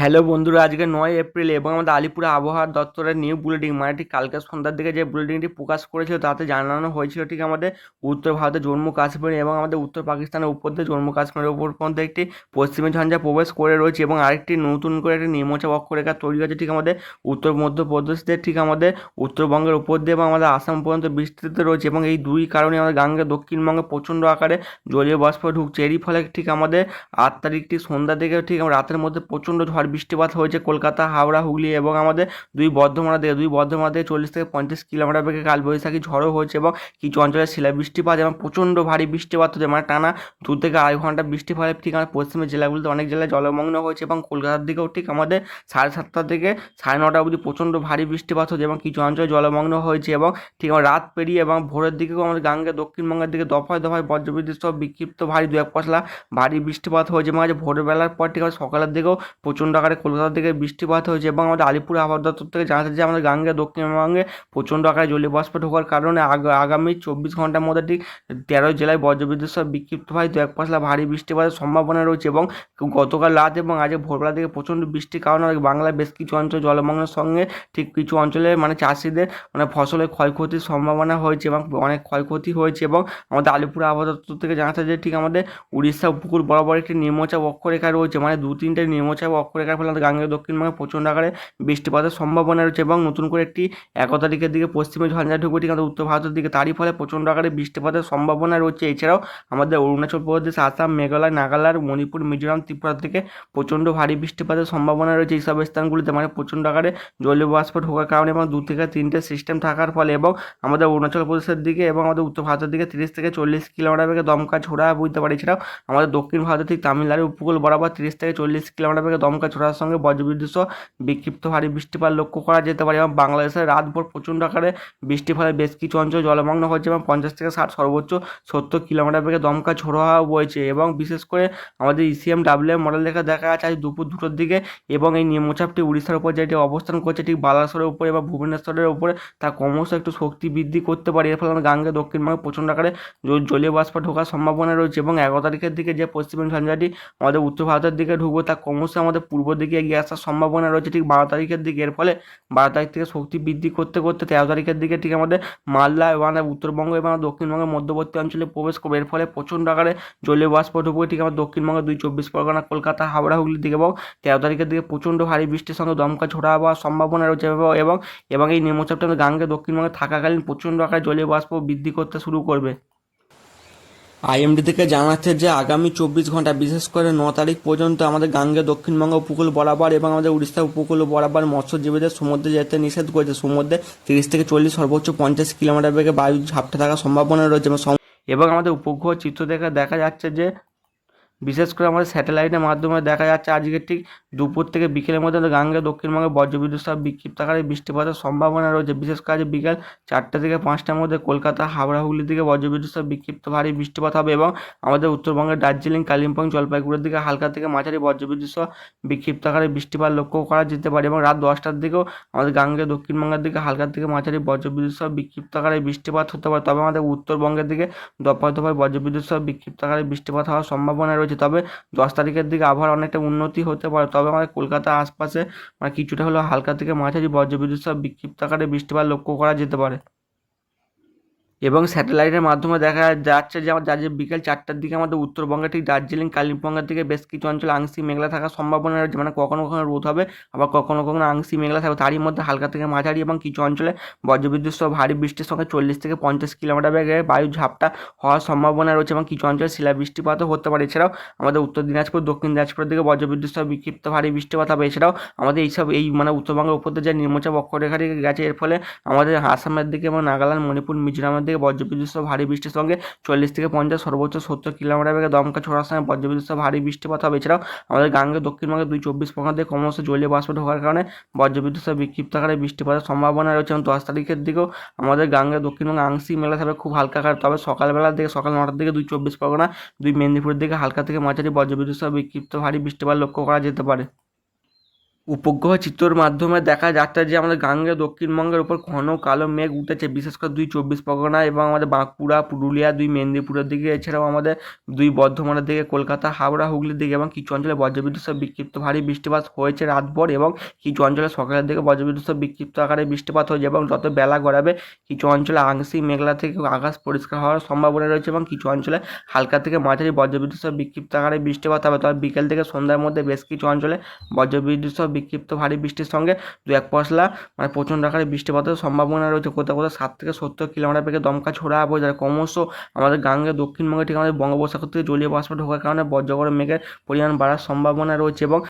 Hello বন্ধুরা, আজকে 9 April এবং আমাদের আলিপুর আবহাওয়া দপ্তরের নিউ বুলেটিন মানে ঠিক কালকে সন্ধ্যার দিকে যে বুলেটিনটি প্রকাশ করেছিল তাতে জানানো হয়েছিল ঠিক আমাদের উত্তর ভারতের জম্মু কাশ্মীর এবং আমাদের উত্তর পাকিস্তানের উপর দিয়ে জম্মু কাশ্মীরের উপর পর্যন্ত একটি পশ্চিমী ঝঞ্ঝা প্রবেশ করে রয়েছে এবং আরেকটি নতুন করে একটি নিম্নচাপ অক্ষরেখা তৈরি হয়েছে ঠিক আমাদের উত্তর মধ্যপ্রদেশ দিয়ে ঠিক আমাদের উত্তরবঙ্গের উপর দিয়ে এবং আমাদের আসাম পর্যন্ত বিস্তৃত রয়েছে এবং এই দুই কারণে আমাদের গাঙ্গে দক্ষিণবঙ্গে প্রচণ্ড আকারে জলীয় বাষ্প ঢুকছে। এরই ফলে ঠিক আমাদের 8 তারিখটি সন্ধ্যা থেকে ঠিক রাতের মধ্যে প্রচণ্ড ঝড় বৃষ্টিপাত হয়েছে কলকাতা, হাওড়া, হুগলি এবং আমাদের দুই বর্ধমানে থেকে 40 থেকে 50 কিলোমিটার বেগে কালবৈশাখী ঝড়ও হয়েছে এবং কিছু অঞ্চলে শিলাবৃষ্টিপাত এবং প্রচণ্ড ভারী বৃষ্টিপাত হচ্ছে, মানে টানা 2 থেকে 2.5 ঘন্টা বৃষ্টি ফলে ঠিক আমাদের পশ্চিমের জেলাগুলিতে অনেক জেলায় জলমগ্ন হয়েছে এবং কলকাতার দিকেও ঠিক আমাদের 7:30 থেকে 9:30 অবধি প্রচণ্ড ভারী বৃষ্টিপাত হচ্ছে এবং কিছু অঞ্চলে জলমগ্ন হয়েছে এবং ঠিক আমার রাত পেরিয়ে এবং ভোরের দিকেও আমাদের গাঙ্গে দক্ষিণবঙ্গের দিকে দফায় দফায় বজ্রবিদ্যুৎ সহ বিক্ষিপ্ত ভারী দু এক পশলা ভারী বৃষ্টিপাত হয়েছে এবং আজ ভোরবেলার পর ঠিক আমাদের সকালের দিকেও প্রচণ্ড আকারে কলকাতার দিকে বৃষ্টিপাত হয়েছে এবং আমাদের আলিপুর আবহাওয়া দপ্তর থেকে জানা যাচ্ছে যে আমাদের গাঙ্গে দক্ষিণবঙ্গে প্রচণ্ড আকারে জলীয় বাষ্প ঢোকার কারণে আগামী 24 ঘন্টার মধ্যে ঠিক 13 জেলায় বজ্রবিদ্যুৎ সহ বিক্ষিপ্তভাবে দু এক পশলা ভারী বৃষ্টিপাতের সম্ভাবনা রয়েছে এবং গতকাল রাত এবং আজ ভোরবেলা থেকে প্রচণ্ড বৃষ্টির কারণে বাংলার বেশ কিছু অঞ্চল জলমগ্নের সঙ্গে ঠিক কিছু অঞ্চলে মানে চাষিদের মানে ফসলের ক্ষয়ক্ষতির সম্ভাবনা হয়েছে এবং অনেক ক্ষয়ক্ষতি হয়েছে এবং আমাদের আলিপুর আবহাওয়া দপ্তর থেকে জানা যাচ্ছে যে ঠিক আমাদের উড়িষ্যা উপকূল বরাবর একটি নিম্নচাপ অক্ষরেখা রয়েছে, মানে 2-3টে নিম্নচাপ অক্ষরেখার ফলে গাঙ্গেয় দক্ষিণবঙ্গে প্রচণ্ড আকারে বৃষ্টিপাতের সম্ভাবনা রয়েছে এবং নতুন করে একটি 11 তারিখের দিকে পশ্চিমে ঝঞ্ঝা ঢুকবে ঠিক আমাদের উত্তর ভারতের দিকে, তারই ফলে প্রচণ্ড আকারে বৃষ্টিপাতের সম্ভাবনা রয়েছে। এছাড়াও আমাদের অরুণাচল প্রদেশ, আসাম, মেঘালয়, নাগাল্যান্ড, মণিপুর, মিজোরাম, ত্রিপুরা থেকে প্রচণ্ড ভারী বৃষ্টিপাতের সম্ভাবনা রয়েছে এইসব স্থানগুলিতে, মানে প্রচণ্ড আকারে জলীয় বাষ্প ঢোকার কারণে এবং 2 থেকে 3টে সিস্টেম থাকার ফলে এবং আমাদের অরুণাচল প্রদেশের দিকে এবং আমাদের উত্তর ভারতের দিকে 30 থেকে 40 কিলোমিটার বেগে দমকা ছোড়া বইতে পারে। এছাড়াও আমাদের দক্ষিণ ভারতের ঠিক তামিলনাড়ুর উপকূল বরাবর 30 থেকে 40 কিলোমিটার বেগে দমকা ছোড়ার সঙ্গে বজ্রবিদ্যুৎ সহ বিক্ষিপ্ত ভারী বৃষ্টিপাত লক্ষ্য করা যেতে পারে এবং বাংলাদেশের রাতভর প্রচণ্ড আকারে বৃষ্টির ফলে বেশ কিছু অঞ্চল জলমগ্ন হচ্ছে এবং 50 থেকে 60 সর্বোচ্চ 70 কিলোমিটার বেগে দমকা ঝোড়ো হাওয়া বইছে এবং বিশেষ করে আমাদের ECMWM মডেল দেখা যাচ্ছে আজ দুপুর 2টোর দিকে এবং এই নিম্নচাপটি উড়িষ্যার উপর যেটি অবস্থান করছে ঠিক বালাসোরের উপরে এবং ভুবনেশ্বরের উপরে তা ক্রমশ একটু শক্তি বৃদ্ধি করতে পারে। এর ফলে আমাদের গাঙ্গে দক্ষিণবঙ্গে প্রচণ্ড আকারে জলীয় বাষ্প ঢোকার সম্ভাবনা রয়েছে এবং 11 তারিখের দিকে যে পশ্চিমী ঝঞ্ঝাটি আমাদের উত্তর ভারতের দিকে ঢুকবে তা ক্রমশ আমাদের পূর্ব দিকে এগিয়ে আসার সম্ভাবনা রয়েছে ঠিক 12 তারিখের দিকে। এর ফলে 12 তারিখ থেকে শক্তি বৃদ্ধি করতে করতে 13 তারিখের দিকে ঠিক আমাদের মালদা এবং উত্তরবঙ্গ এবং দক্ষিণবঙ্গের মধ্যবর্তী অঞ্চলে প্রবেশ করবে। এর ফলে প্রচণ্ড আকারে জলীয় বাষ্প ঢুকবে ঠিক আমাদের দক্ষিণবঙ্গের 2 চব্বিশ পরগনা, কলকাতা, হাওড়া, হুগলির দিকে এবং 13 তারিখের দিকে প্রচণ্ড ভারী বৃষ্টির সঙ্গে দমকা ঝোড়ো হওয়ার সম্ভাবনা রয়েছে এবং এবং এই নিম্নচাপটা আমাদের গাঙ্গে দক্ষিণবঙ্গে থাকাকালীন প্রচণ্ড আকারে জলীয় বাষ্প বৃদ্ধি করতে শুরু করবে। IMD থেকে জানাচ্ছে যে আগামী 24 ঘন্টা বিশেষ করে 9 তারিখ পর্যন্ত আমাদের গাঙ্গে দক্ষিণবঙ্গ উপকূল বরাবর এবং আমাদের উড়িষ্যা উপকূল বরাবর মৎস্যজীবীদের সমুদ্রে যেতে নিষেধ করেছে। সমুদ্রে 30 থেকে 40 সর্বোচ্চ 50 কিলোমিটার বেগে বায়ু ঝাপটা থাকার সম্ভাবনা রয়েছে এবং আমাদের উপগ্রহ চিত্র দেখা যাচ্ছে যে বিশেষ করে আমাদের স্যাটেলাইটের মাধ্যমে দেখা যাচ্ছে আজকে ঠিক দুপুর থেকে বিকেলের মধ্যে গাঙ্গে দক্ষিণবঙ্গে বজ্রবিদ্যুৎ সহ বিক্ষিপ্ত আকারে বৃষ্টিপাতের সম্ভাবনা রয়েছে। বিশেষ করে আজ বিকাল 4টে থেকে 5টার মধ্যে কলকাতা, হাওড়া, হুগলির দিকে বজ্রবিদ্যুৎ সহ বিক্ষিপ্ত ভারী বৃষ্টিপাত হবে এবং আমাদের উত্তরবঙ্গের দার্জিলিং, কালিম্পং, জলপাইগুড়ির দিকে হালকা থেকে মাঝারি বজ্রবিদ্যুৎ সহ বিক্ষিপ্ত আকারে বৃষ্টিপাত লক্ষ্য করা যেতে পারে এবং রাত 10টার দিকেও আমাদের গাঙ্গে দক্ষিণবঙ্গের দিকে হালকা থেকে মাঝারি বজ্রবিদ্যুৎ সহ বিক্ষিপ্ত আকারে বৃষ্টিপাত হতে পারে। তবে আমাদের উত্তরবঙ্গের দিকে দফায় দফায় বজ্রবিদ্যুৎ সহ বিক্ষিপ্ত আকারে বৃষ্টিপাত হওয়ার সম্ভাবনা রয়েছে। তবে 10 তারিখের দিকে আবহাওয়ার অনেকটা উন্নতি হতে পারে, তবে আমাদের কলকাতার আশপাশে মানে কিছুটা হলেও হালকা থেকে মাঝারি বজ্রবিদ্যুৎ সহ বিক্ষিপ্ত আকারে বৃষ্টিপাত লক্ষ্য করা যেতে পারে এবং স্যাটেলাইটের মাধ্যমে দেখা যাচ্ছে যে আমাদের আজ বিকেল 4টার দিকে আমাদের উত্তরবঙ্গে ঠিক দার্জিলিং, কালিম্পংয়ের দিকে বেশ কিছু অঞ্চল আংশিক মেঘলা থাকার সম্ভাবনা রয়েছে, মানে কখনো কখনো রোদ হবে আবার কখনো কখনো আংশিক মেঘলা থাকবে, তারই মধ্যে হালকা থেকে মাঝারি এবং কিছু অঞ্চলে বজ্রবিদ্যুৎ সহ ভারী বৃষ্টির সঙ্গে 40 থেকে 50 কিলোমিটার বেগে বায়ু ঝাপটা হওয়ার সম্ভাবনা রয়েছে এবং কিছু অঞ্চলে শিলাবৃষ্টিপাতও হতে পারে। এছাড়াও আমাদের উত্তর দিনাজপুর, দক্ষিণ দিনাজপুরের দিকে বজ্রবিদ্যুৎ সহ বিক্ষিপ্ত ভারী বৃষ্টিপাত হবে। এছাড়াও আমাদের এই মানে উত্তরবঙ্গের উপর দিয়ে যে নিম্নচাপ অক্ষরেখাটি গেছে এর ফলে আমাদের আসামের দিকে এবং নাগাল্যান্ড, মণিপুর, মিজোরামের দিকে বজ্রবিদ্যুৎ সহ ভারী বৃষ্টির সঙ্গে 40 থেকে 50 সর্বোচ্চ 70 কিলোমিটার বেগে দমকা ছোড়ার সময় বজ্রবিদ্যুৎ সহ ভারী বৃষ্টিপাত হবে। এছাড়াও আমাদের গাঙ্গে দক্ষিণবঙ্গে 2 চব্বিশ পরগনা দিয়ে ক্রমশ জলীয় বাষ্প ঢোকার কারণে বজ্রবিদ্যুৎ সহ বিক্ষিপ্ত আকারে বৃষ্টিপাতের সম্ভাবনা রয়েছে এবং 10 তারিখের দিকেও আমাদের গাঙ্গে দক্ষিণবঙ্গে আংশিক মেঘলা থাকবে, খুব হালকা আকার, তবে সকালবেলার দিকে সকাল 9টার দিকে 2 চব্বিশ পরগনা, 2 মেদিনীপুরের দিকে হালকা থেকে মাঝারি বজ্রবিদ্যুৎ সহ বিক্ষিপ্ত ভারী বৃষ্টিপাত লক্ষ্য করা যেতে পারে। উপগ্রহ চিত্রের মাধ্যমে দেখা যাচ্ছে যে আমাদের গাঙ্গেয় দক্ষিণবঙ্গের উপর ঘন কালো মেঘ উঠেছে, বিশেষ করে 2 চব্বিশ পরগনা এবং আমাদের বাঁকুড়া, পুরুলিয়া, 2 মেদিনীপুরের দিকে, এছাড়াও আমাদের 2 বর্ধমানের দিকে, কলকাতা, হাওড়া, হুগলির দিকে এবং কিছু অঞ্চলে বজ্রবিদ্যুৎ সহ বিক্ষিপ্ত ভারী বৃষ্টিপাত হয়েছে রাতভর এবং কিছু অঞ্চলে সকালের দিকে বজ্রবিদ্যুৎ সহ বিক্ষিপ্ত আকারে বৃষ্টিপাত হয়েছে এবং যত বেলা গড়াবে কিছু অঞ্চলে আংশিক মেঘলা থেকে আকাশ পরিষ্কার হওয়ার সম্ভাবনা রয়েছে এবং কিছু অঞ্চলে হালকা থেকে মাঝারি বজ্রবিদ্যুৎ সহ বিক্ষিপ্ত আকারে বৃষ্টিপাত হবে। তবে বিকেল থেকে সন্ধ্যার মধ্যে বেশ কিছু অঞ্চলে বজ্রবিদ্যুৎ সহ বিক্ষিপ্ত ভারী বৃষ্টির সঙ্গে 2-1 পশলা প্রচণ্ড আকারে বৃষ্টিপাতের সম্ভাবনা রয়েছে। কোথাও কোথাও 60 থেকে 70 কিলোমিটার বেগে দমকা ছোড়া বয়ে যায়। ক্রমশ আমাদের গাঙ্গেয় দক্ষিণবঙ্গে ঠিক আমাদের বঙ্গোপসাগর থেকে জলীয় বাষ্প ঢোকার কারণে বজ্রগড় মেঘের পরিমাণ বাড়ার সম্ভাবনা রয়েছে এবং